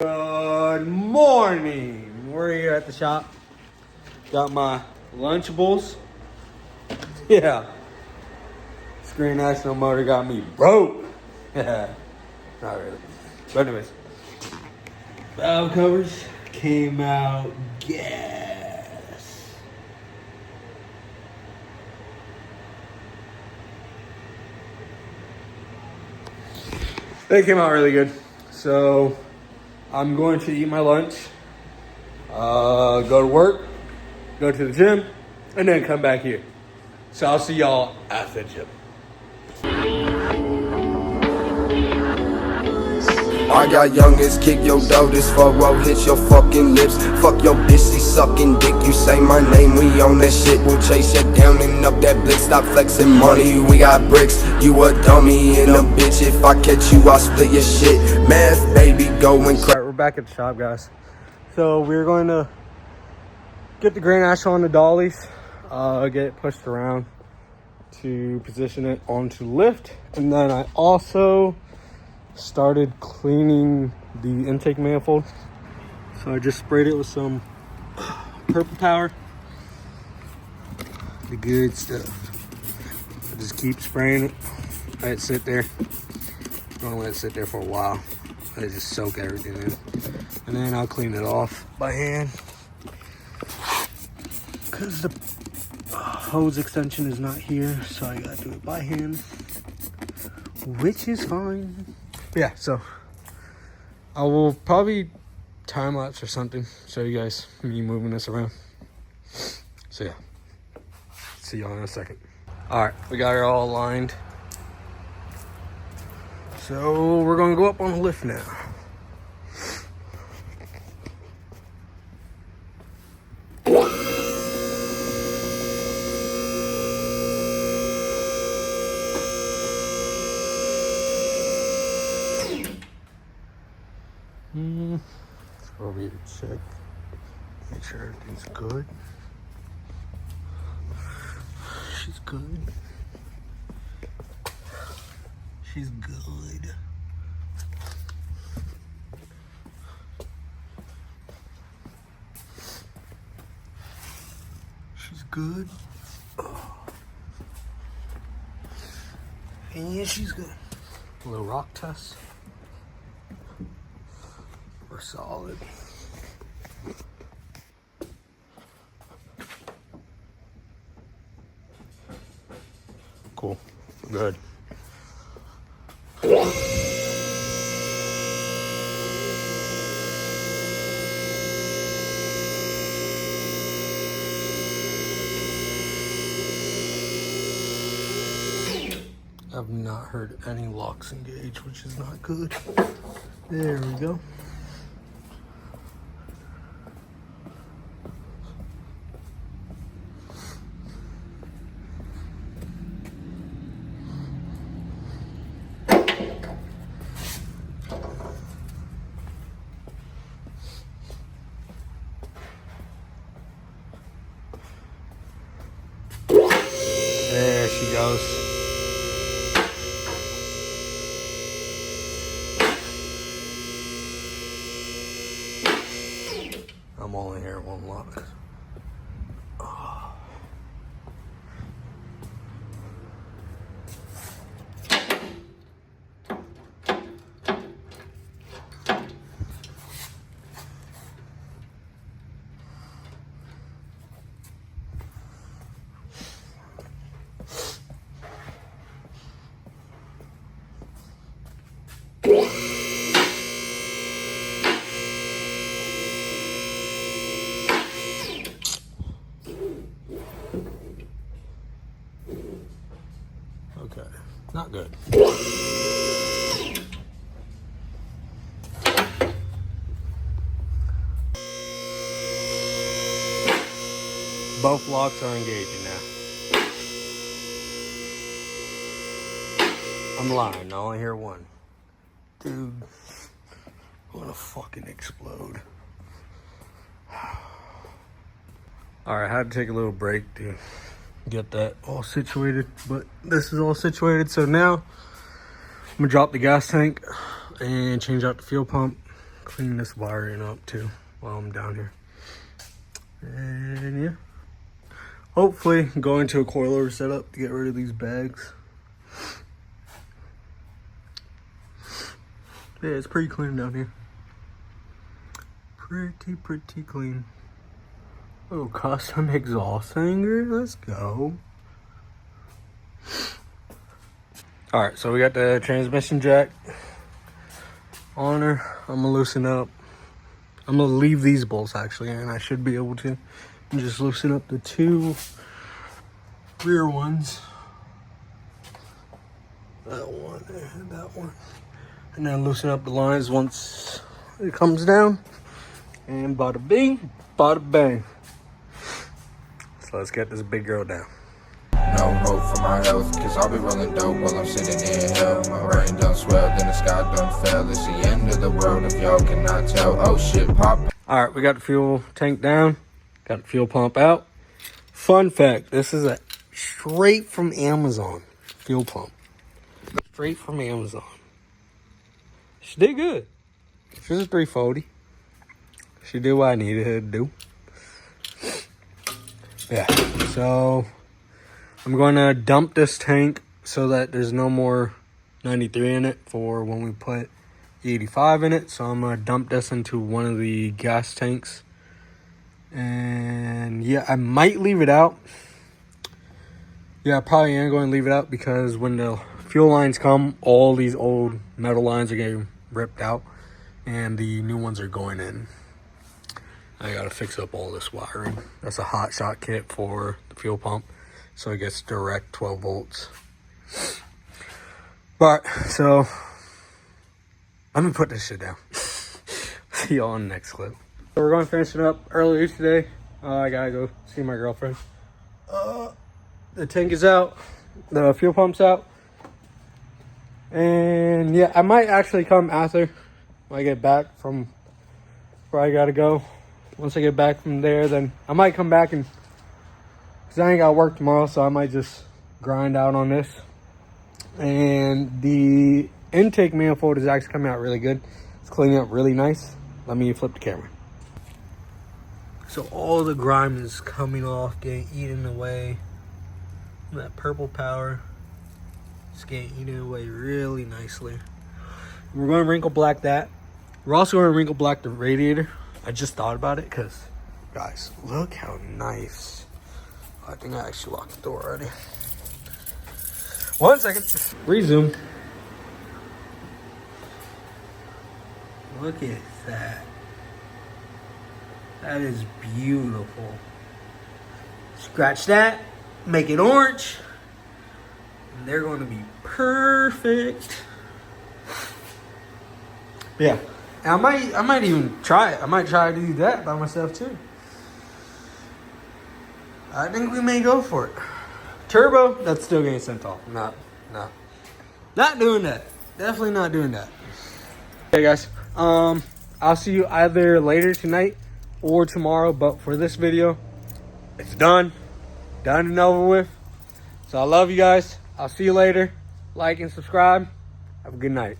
Good morning. We're here at the shop. Got my Lunchables. Yeah. Screen National Motor got me broke. Yeah. Not really. But anyways. Valve covers came out gas. They came out really good. So I'm going to eat my lunch, go to work, go to the gym, and then come back here. So I'll see y'all at the gym. I got youngest, kick your door, this furrow hit your fucking lips. Fuck your bitch, she sucking dick, you say my name, we on that shit. We'll chase you down and up that blick, stop flexing money, we got bricks. You a dummy and a bitch, if I catch you, I'll split your shit. Math, baby, go and crack. Alright, we're back at the shop, guys. So we're going to get the grain ash on the dollies, get it pushed around to position it onto the lift. And then I also started cleaning the intake manifold. So I just sprayed it with some purple power. The good stuff. I just keep spraying it. Let it sit there. Gonna let it sit there for a while. Let it just soak everything in. And then I'll clean it off by hand. Because the hose extension is not here, so I gotta do it by hand. Which is fine. But yeah, so I will probably time lapse or something. Show you guys me moving this around. So yeah. See y'all in a second. Alright, we got it all aligned. So we're gonna go up on the lift now. Over here to check. Make sure everything's good. She's good. She's good. She's good. And she's good. A little rock test. We're solid. Cool. Good. I've not heard any locks engage, which is not good. There we go. There she goes. I'm only here one lock. Okay, not good. Both locks are engaging now. I'm lying, I only hear one. Dude, I'm gonna fucking explode. Alright, I had to take a little break to get that all situated, but this is all situated. So now I'm gonna drop the gas tank and change out the fuel pump, clean this wiring up too while I'm down here. And yeah, hopefully go into a coilover setup to get rid of these bags. Yeah, it's pretty clean down here. Pretty clean. Oh, custom exhaust hanger. Let's go. All right, so we got the transmission jack on her. I'm gonna loosen up. I'm gonna leave these bolts actually, and I should be able to just loosen up the 2 rear ones. That one and that one. And then loosen up the lines once it comes down. And bada bing, bada bang. So let's get this big girl down. No hope for my health, cause I'll be rolling dope while I'm sitting in hell. My brain done swell, then the sky done fell. It's the end of the world if y'all cannot tell. Oh shit, pop. All right, we got the fuel tank down. Got the fuel pump out. Fun fact, this is a straight from Amazon fuel pump. Straight from Amazon. She did good. She was a 340. She did what I needed her to do. Yeah, so I'm going to dump this tank so that there's no more 93 in it for when we put 85 in it. So I'm going to dump this into one of the gas tanks. And yeah, I might leave it out. Yeah, I probably am going to leave it out because when the fuel lines come, all these old metal lines are getting ripped out and the new ones are going in. I got to fix up all this wiring. That's a hot shot kit for the fuel pump, so it gets direct 12 volts. But so let me put this shit down. See y'all on the next clip. So we're going to finish it up earlier today. I gotta go see my girlfriend. The tank is out, the fuel pump's out, and yeah, I might actually come after when I get back from where I gotta go. Once I get back from there, then I might come back and, because I ain't got work tomorrow, so I might just grind out on this. And the intake manifold is actually coming out really good. It's cleaning up really nice. Let me flip the camera. So all the grime is coming off, getting eaten away. That purple powder is getting eaten away really nicely. We're going to wrinkle black that. We're also going to wrinkle black the radiator. I just thought about it because, guys, look how nice. I think I actually locked the door already. 1 second. Resume. Look at that. That is beautiful. Scratch that. Make it orange. And they're going to be perfect. Yeah. I might even try it. I might try to do that by myself too. I think we may go for it. Turbo, that's still getting sent off. No. Not doing that. Definitely not doing that. Okay guys, I'll see you either later tonight or tomorrow, but for this video, it's done and over with. So I love you guys. I'll see you later. Like and subscribe. Have a good night.